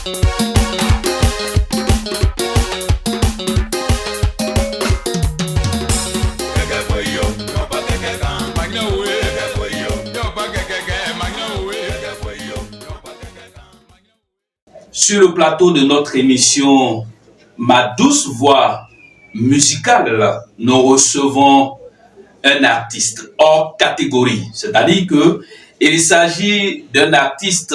Sur le plateau de notre émission Ma douce voix musicale, nous recevons un artiste hors catégorie. C'est-à-dire qu'il s'agit d'un artiste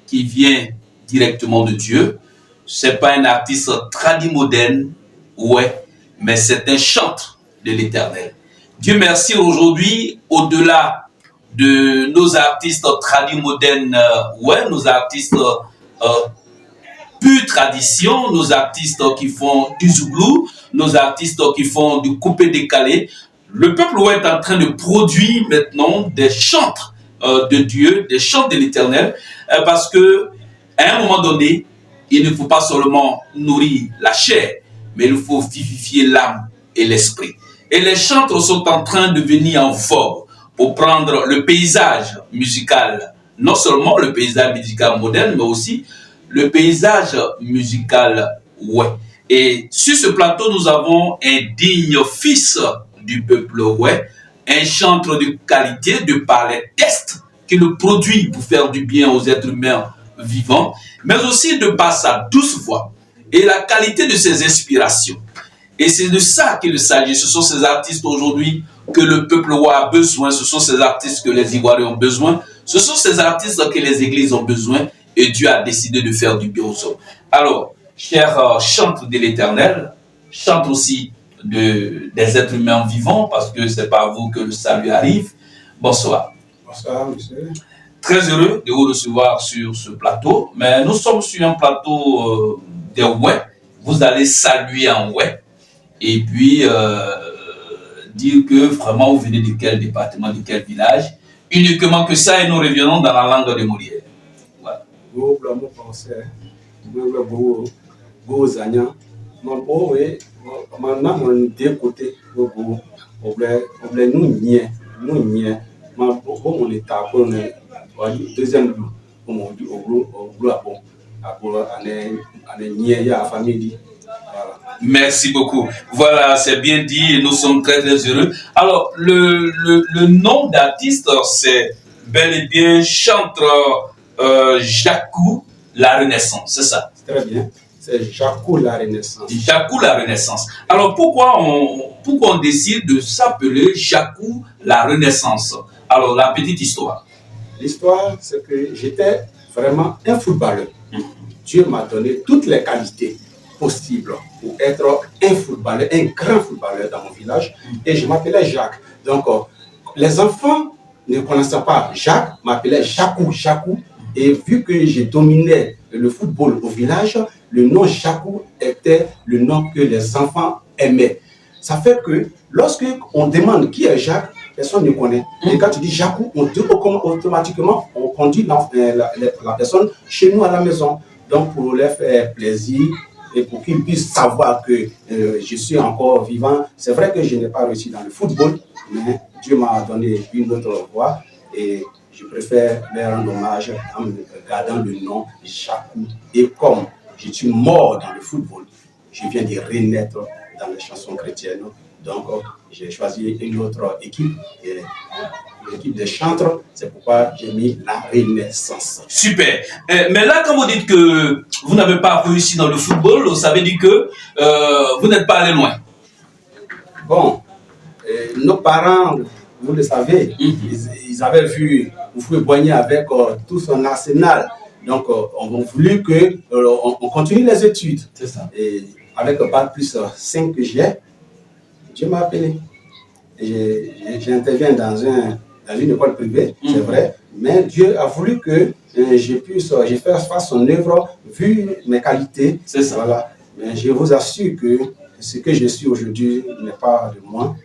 qui vient directement de Dieu. Ce n'est pas un artiste tradimoderne, ouais, mais c'est un chantre de l'Éternel. Dieu merci, aujourd'hui, au-delà de nos artistes tradimodernes, ouais, nos artistes pure tradition, nos artistes qui font du zouglou, nos artistes qui font du coupé-décalé. Le peuple est en train de produire maintenant des chantres de Dieu, des chants de l'Éternel, parce que à un moment donné, il ne faut pas seulement nourrir la chair, mais il faut vivifier l'âme et l'esprit. Et les chantres sont en train de venir en vogue pour prendre le paysage musical, non seulement le paysage musical moderne, mais aussi le paysage musical, ouais. Et sur ce plateau, nous avons un digne fils du peuple, ouais, un chantre de qualité de par les tests qu'il produit pour faire du bien aux êtres humains vivants, mais aussi de par sa douce voix et la qualité de ses inspirations. Et c'est de ça qu'il s'agit. Ce sont ces artistes aujourd'hui que le peuple a besoin, ce sont ces artistes que les Ivoiriens ont besoin, ce sont ces artistes que les églises ont besoin. Et Dieu a décidé de faire du bien aux hommes. Alors, chers chantres de l'Éternel, chante aussi des êtres humains vivants, parce que c'est par vous que le salut arrive. Bonsoir. Bonsoir, monsieur. Très heureux de vous recevoir sur ce plateau, mais nous sommes sur un plateau des ouais. Vous allez saluer en ouais, et puis dire que vraiment vous venez de quel département, de quel village, uniquement que ça, et nous revenons dans la langue de Molière. Go blamo français, go zanya, mon beau et mon nom de côté, go nous niais, ma beau mon état bon, deuxième loup, mon du au bleu à niais ya famille. Merci beaucoup. Voilà, c'est bien dit et nous sommes très très heureux. Alors, le nom d'artiste, c'est bel et bien chantre Jacou la Renaissance, c'est ça? Très bien, c'est Jacou la Renaissance. Jacou la Renaissance. Alors pourquoi on décide de s'appeler Jacou la Renaissance? Alors la petite histoire. L'histoire, c'est que j'étais vraiment un footballeur. Dieu m'a donné toutes les qualités possibles pour être un footballeur, un grand footballeur dans mon village. Et je m'appelais Jacques. Donc les enfants ne connaissaient pas Jacques, m'appelaient Jacou. Et vu que j'ai dominé le football au village, le nom Jacou était le nom que les enfants aimaient. Ça fait que lorsqu'on demande qui est Jacques, personne ne connaît. Et quand tu dis Jacou, automatiquement, on conduit la personne chez nous à la maison. Donc pour leur faire plaisir et pour qu'ils puissent savoir que je suis encore vivant. C'est vrai que je n'ai pas réussi dans le football, mais Dieu m'a donné une autre voie et je préfère leur rendre hommage en me gardant le nom Jacou. Et comme je suis mort dans le football, je viens de renaître dans les chansons chrétiennes. Donc, j'ai choisi une autre équipe, l'équipe des chantres. C'est pourquoi j'ai mis la Renaissance. Super. Mais là, quand vous dites que vous n'avez pas réussi dans le football, ça veut dire que vous n'êtes pas allé loin. Bon, nos parents, vous le savez, ils avaient vu Houphouët-Boigny avec tout son arsenal. Donc, on a voulu qu'on continue les études. C'est ça. Et avec un bac plus 5 que j'ai, Dieu m'a appelé. J'interviens dans une école privée, c'est vrai, mais Dieu a voulu que je fasse son œuvre vu mes qualités. C'est ça. Voilà. Mais je vous assure que ce que je suis aujourd'hui n'est pas de moi,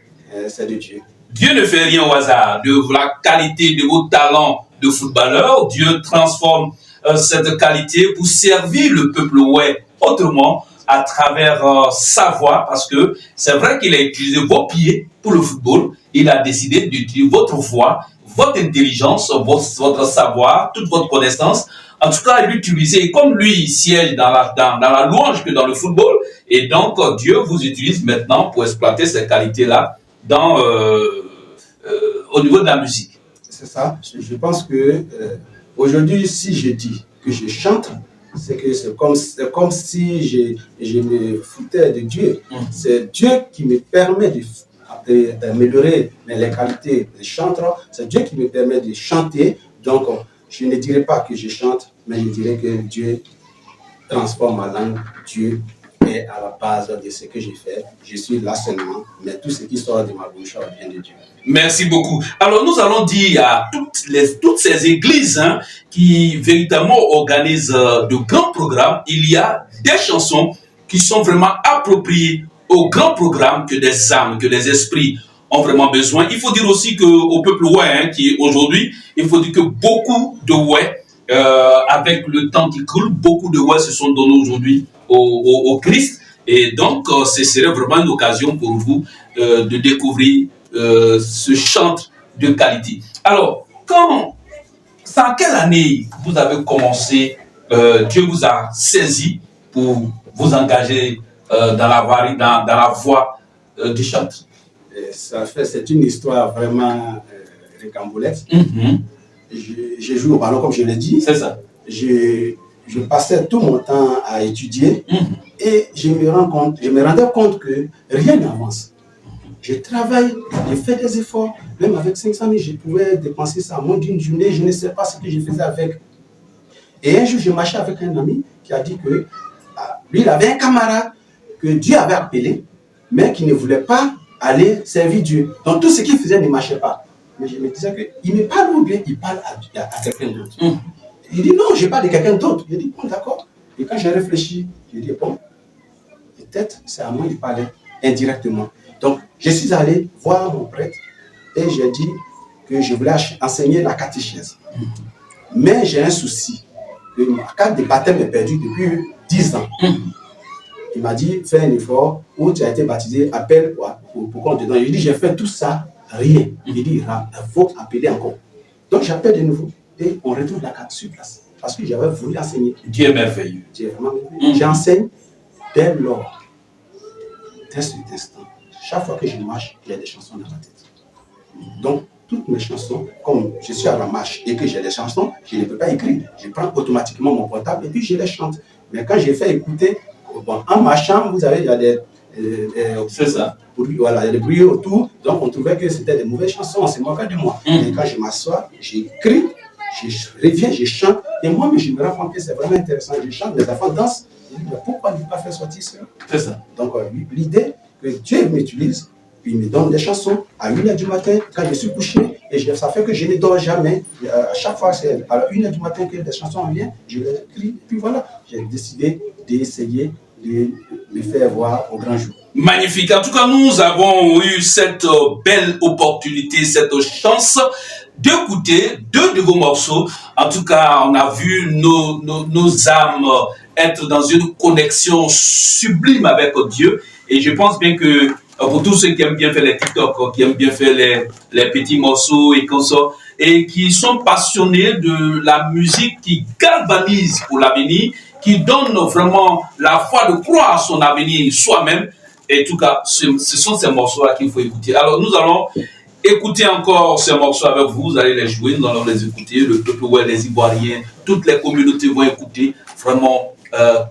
c'est de Dieu. Dieu ne fait rien au hasard. De la qualité de vos talents de footballeur, Dieu transforme cette qualité pour servir le peuple autrement à travers sa voix, parce que c'est vrai qu'il a utilisé vos pieds pour le football. Il a décidé d'utiliser votre voix, votre intelligence, votre savoir, toute votre connaissance en tout cas l'utiliser. Comme lui, il siège dans la louange que dans le football. Et donc, Dieu vous utilise maintenant pour exploiter ces qualités-là au niveau de la musique. C'est ça. Je pense que aujourd'hui, si je dis que je chante, c'est comme si je me foutais de Dieu. C'est Dieu qui me permet d'améliorer les qualités des chanteurs. C'est Dieu qui me permet de chanter. Donc, je ne dirais pas que je chante, mais je dirais que Dieu transforme ma langue. Dieu est à la base de ce que j'ai fait. Je suis là seulement, mais tout ce qui sort de ma bouche vient de Dieu. Merci beaucoup. Alors, nous allons dire à toutes ces églises qui véritablement organisent de grands programmes, il y a des chansons qui sont vraiment appropriées aux grands programmes que des âmes, que les esprits ont vraiment besoin. Il faut dire aussi qu'au peuple ouai, qui est aujourd'hui, il faut dire que beaucoup de ouai, avec le temps qui coule, beaucoup de ouai se sont donnés aujourd'hui au Christ. Et donc, ce serait vraiment une occasion pour vous de découvrir ce chantre de qualité. Alors, c'est en quelle année vous avez commencé, Dieu vous a saisi pour vous engager dans la voie du chantre? C'est une histoire vraiment rocambolesque. Je joue au ballon, comme je l'ai dit. C'est ça. Je passais tout mon temps à étudier et je me rendais compte que rien n'avance. Je travaille, je fais des efforts, même avec 500 000, je pouvais dépenser ça en moins d'une journée, je ne sais pas ce que je faisais avec. Et un jour, je marchais avec un ami qui a dit que lui, il avait un camarade que Dieu avait appelé, mais qui ne voulait pas aller servir Dieu. Donc tout ce qu'il faisait ne marchait pas. Mais je me disais qu'il me parle ou bien il parle à quelqu'un d'autre. Il dit non, je parle de quelqu'un d'autre. Je dis bon, d'accord. Et quand j'ai réfléchi, je dis bon, peut-être c'est à moi qu'il parlait indirectement. Donc, je suis allé voir mon prêtre et j'ai dit que je voulais enseigner la catéchèse. Mais j'ai un souci. Ma carte de baptême est perdue depuis 10 ans. Il m'a dit, fais un effort, où tu as été baptisé, appelle pour qu'on te donne. Je lui ai dit, j'ai fait tout ça, rien. Il dit, il faut appeler encore. Donc, j'appelle de nouveau et on retrouve la carte sur place. Parce que j'avais voulu enseigner. Dieu est merveilleux. Dieu est vraiment merveilleux. J'enseigne dès lors, dès cet instant. Chaque fois que je marche, il y a des chansons dans ma tête. Donc, toutes mes chansons, comme je suis à la marche et que j'ai des chansons, je ne peux pas écrire. Je prends automatiquement mon portable et puis je les chante. Mais quand j'ai fait écouter, en marchant, vous savez, il y a des... c'est ça. Voilà, il y a des bruits autour. Donc, on trouvait que c'était des mauvaises chansons. On se moquait de moi. Et quand je m'assois, j'écris, je reviens, je chante. Et moi-même, je me rends compte que c'est vraiment intéressant. Je chante, les enfants dansent. Je dis, mais pourquoi ne pas faire sortir ça? C'est ça. Donc, l'idée que Dieu m'utilise, il me donne des chansons à 1h du matin quand je suis couché. Et ça fait que je ne dors jamais. À chaque fois, c'est à 1h du matin que des chansons viennent, je les écris. Et puis voilà, j'ai décidé d'essayer de me faire voir au grand jour. Magnifique. En tout cas, nous avons eu cette belle opportunité, cette chance d'écouter deux de vos morceaux. En tout cas, on a vu nos âmes être dans une connexion sublime avec Dieu. Et je pense bien que pour tous ceux qui aiment bien faire les TikTok, qui aiment bien faire les petits morceaux et consorts, et qui sont passionnés de la musique qui galvanise pour l'avenir, qui donne vraiment la foi de croire à son avenir soi-même. Et en tout cas, ce sont ces morceaux-là qu'il faut écouter. Alors, nous allons écouter encore ces morceaux avec vous. Vous allez les jouer, nous allons les écouter. Le peuple, les Ivoiriens, toutes les communautés vont écouter vraiment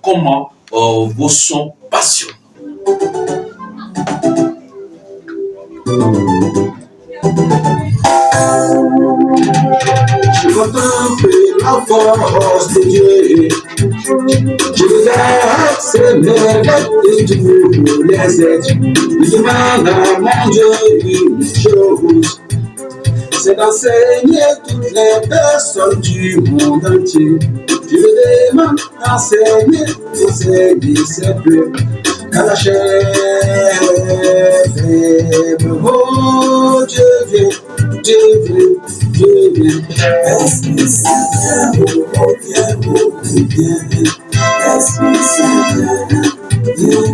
comment vos sons passionnent. Je contemple la force de Dieu. Je laisse m'élever de tous les êtres. Il demande à mon Dieu une chose, c'est d'enseigner toutes les personnes du monde entier. Je le demande d'enseigner ses disciples. Car la chair est faible, oh Dieu vient, Dieu vient, Dieu vient. Esprit Saint, oh viens, Esprit Saint, viens.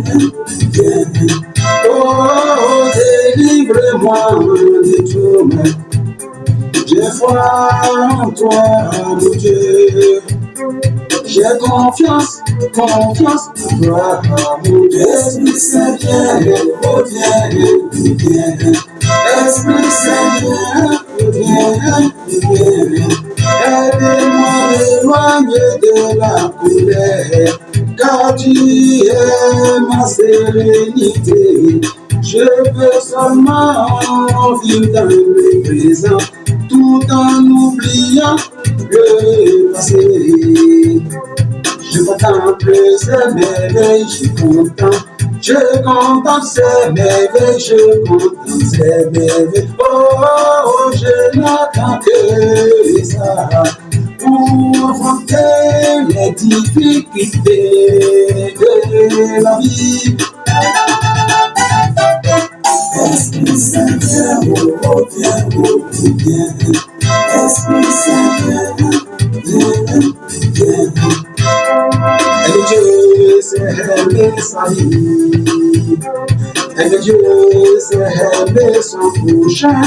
Oh, délivre-moi de tout mal. J'ai foi en toi, mon Dieu. J'ai confiance en toi, mon Esprit Saint, viens. Esprit Saint, viens. Aide-moi à m'éloigner de la colère, car tu es ma sérénité. Je veux seulement vivre dans le présent, tout en oubliant le passé. Je contemple ces merveilles, je contemple ces merveilles, je contemple ces merveilles. Oh, je n'attends que ça pour affronter les difficultés de la vie. Esprit Saint, viens. Esprit Saint, viens. Et Dieu s'est aimé sa vie. Et Dieu s'est aimé son prochain.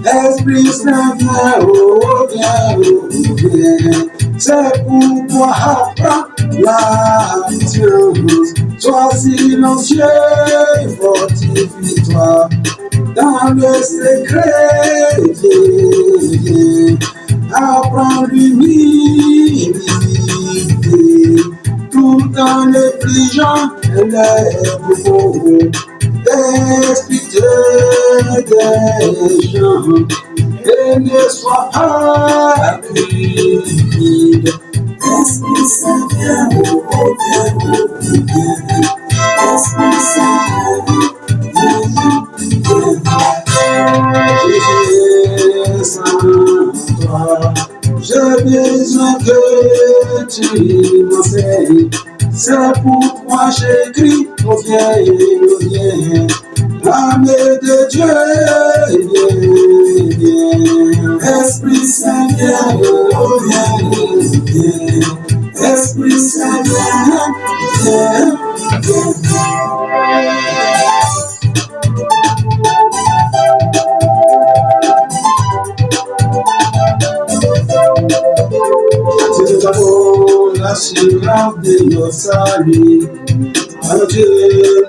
Esprit Saint, viens. C'est pourquoi apprends la patience. Sois silencieux et fortifie-toi dans le secret. Viens. Apprends l'humilité tout en négligeant les propos d'expliquer des gens et ne sois pas timide. Esprit Saint, viens. Esprit Saint, Jésus, sans toi, j'ai besoin que tu m'enseignes. C'est pourquoi j'écris, viens. L'âme de Dieu, viens. Esprit Saint, viens. Esprit Saint, viens. Si nous avons l'assurance de notre salut, alors Dieu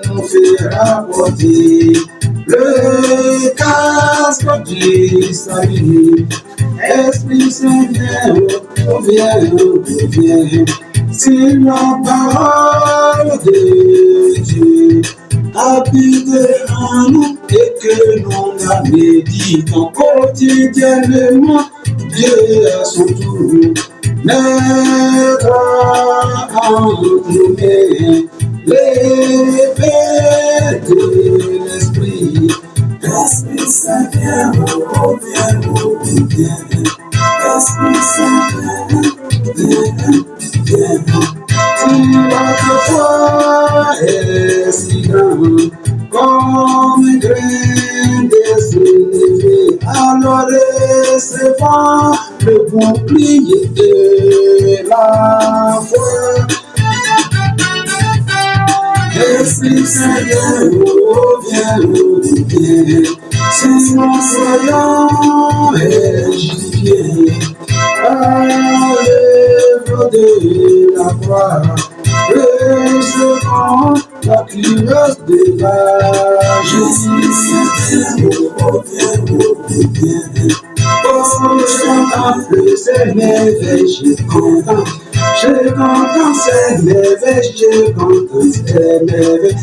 nous fera porter le casque du salut. Esprit Saint, viens. Si la parole de Dieu habite en nous et que nous la méditons quotidiennement, Dieu à son tour mettra entre nous les paix de l'esprit. Esprit Saint, viens. Esprit Saint, viens. Si votre foi est si grande comme un grain de sénévé, alors recevons le bouclier de la foi. Esprit Saint, viens. Si nous soyons édifiés par l'œuvre de la croix, recevons la cuirasse de la justice. Oh, je contemple ces merveilles, je contemple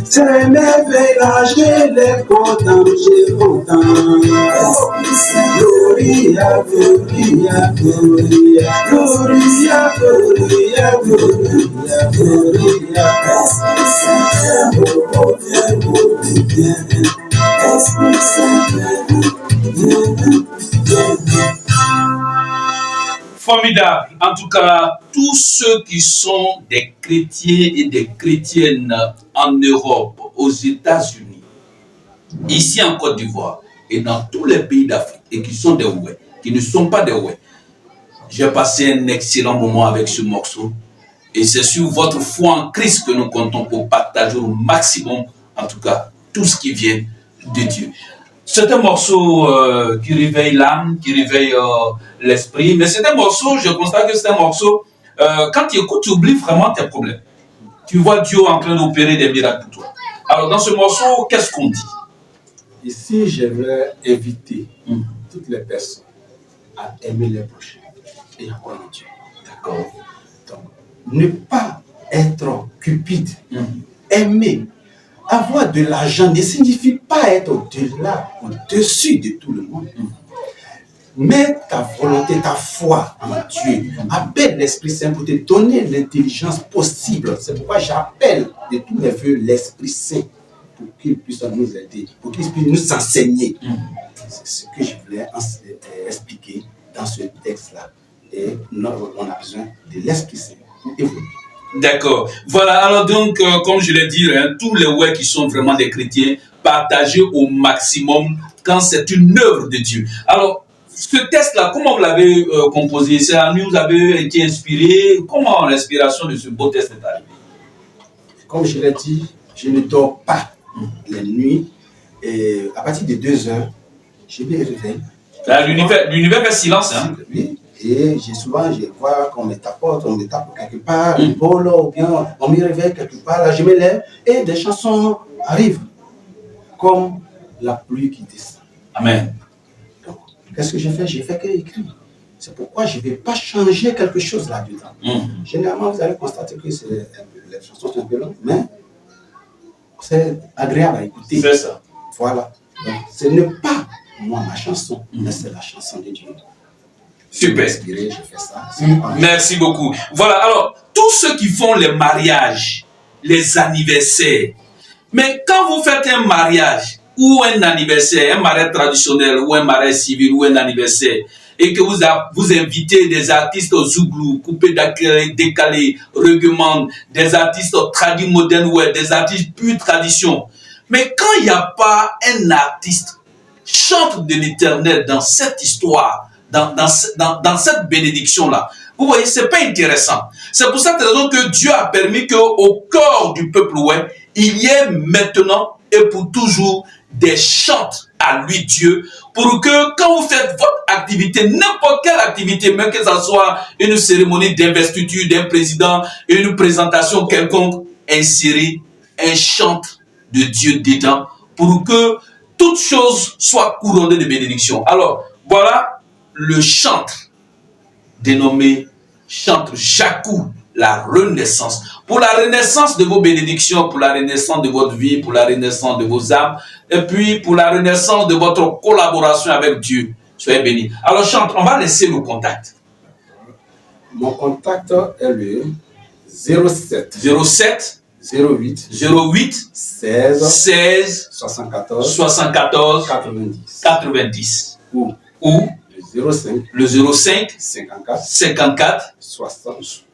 ces merveilles-là, je les contemple, Gloria, Gloria, Gloria, Gloria, Gloria, Gloria, Gloria. Esprit Saint, Formidable. En tout cas, tous ceux qui sont des chrétiens et des chrétiennes en Europe, aux États-Unis, ici en Côte d'Ivoire et dans tous les pays d'Afrique et qui sont des ouais, qui ne sont pas des ouais, j'ai passé un excellent moment avec ce morceau et c'est sur votre foi en Christ que nous comptons pour partager au maximum, en tout cas, tout ce qui vient de Dieu. C'est un morceau qui réveille l'âme, qui réveille l'esprit, mais c'est un morceau, je constate que c'est un morceau quand tu écoutes, tu oublies vraiment tes problèmes. Tu vois Dieu en train d'opérer des miracles pour toi. Alors, dans ce morceau, qu'est-ce qu'on dit? Ici, j'aimerais inviter toutes les personnes à aimer les prochains et à croire en Dieu. D'accord. Donc, ne pas être cupide, aimer. Avoir de l'argent ne signifie pas être au-delà, au-dessus de tout le monde. Mets ta volonté, ta foi en Dieu. Appelle l'Esprit Saint pour te donner l'intelligence possible. C'est pourquoi j'appelle de tous mes voeux l'Esprit Saint pour qu'il puisse nous aider, pour qu'il puisse nous enseigner. C'est ce que je voulais expliquer dans ce texte-là. Et on a besoin de l'Esprit Saint pour évoluer. D'accord. Voilà, alors donc, comme je l'ai dit, tous les ouais qui sont vraiment des chrétiens, partagez au maximum quand c'est une œuvre de Dieu. Alors, ce texte-là, comment vous l'avez composé? C'est à nous, vous avez été inspiré? Comment l'inspiration de ce beau texte est arrivée? Comme je l'ai dit, je ne dors pas les nuits. Et à partir de 2 heures, je me réveille. L'univers fait silence, hein? Oui. Et souvent, je vois qu'on me tapote, on me tape quelque part, ou bien on me réveille quelque part, là je me lève et des chansons arrivent, comme la pluie qui descend. Amen. Donc, qu'est-ce que j'ai fait? J'ai fait que écrire. C'est pourquoi je ne vais pas changer quelque chose là-dedans. Généralement, vous allez constater que les chansons sont un peu longues, mais c'est agréable à écouter. C'est ça. Voilà. Donc, ce n'est pas moi ma chanson, mais c'est la chanson de Dieu. Super. Inspiré, je fais ça. Merci beaucoup. Voilà, alors, tous ceux qui font les mariages, les anniversaires, mais quand vous faites un mariage ou un anniversaire, un mariage traditionnel ou un mariage civil ou un anniversaire, et que vous invitez des artistes zouglou, coupés décalés, réglements, des artistes tradis modernes ou des artistes pure tradition, mais quand il n'y a pas un artiste chante de l'Éternel dans cette histoire, dans cette bénédiction-là, vous voyez, c'est pas intéressant. C'est pour cette raison que Dieu a permis qu'au cœur du peuple ouest, il y ait maintenant et pour toujours des chants à lui Dieu, pour que quand vous faites votre activité, n'importe quelle activité, même que ce soit une cérémonie d'investiture d'un président, une présentation quelconque, insérez un chant de Dieu dedans, pour que toute chose soit couronnée de bénédiction. Alors, voilà le chantre dénommé chantre Jacou, la renaissance. Pour la renaissance de vos bénédictions, pour la renaissance de votre vie, pour la renaissance de vos âmes, et puis pour la renaissance de votre collaboration avec Dieu. Soyez bénis. Alors chantre, on va laisser le contact. Mon contact est le 07 08 16 74 90 ou le 05 54 60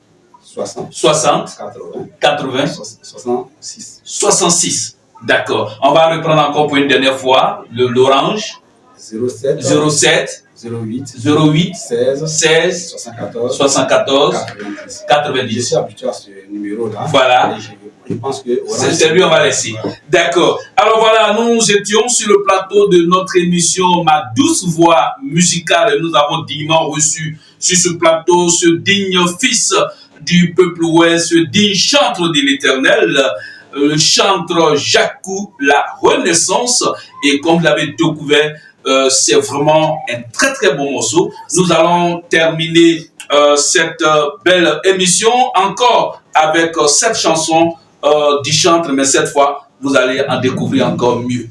80 66. D'accord. On va reprendre encore pour une dernière fois l'orange. 07 08 16 74 90. Je suis habitué à ce numéro-là. Voilà. Je pense que c'est lui, on va laisser. D'accord. Alors voilà, nous étions sur le plateau de notre émission Ma douce voix musicale. Nous avons dignement reçu sur ce plateau ce digne fils du peuple ouest, ce digne chantre de l'Éternel, le chantre Jacou, la renaissance. Et comme vous l'avez découvert, c'est vraiment un très très bon morceau. Nous allons terminer cette belle émission encore avec cette chanson du chantre, mais cette fois, vous allez en découvrir encore mieux.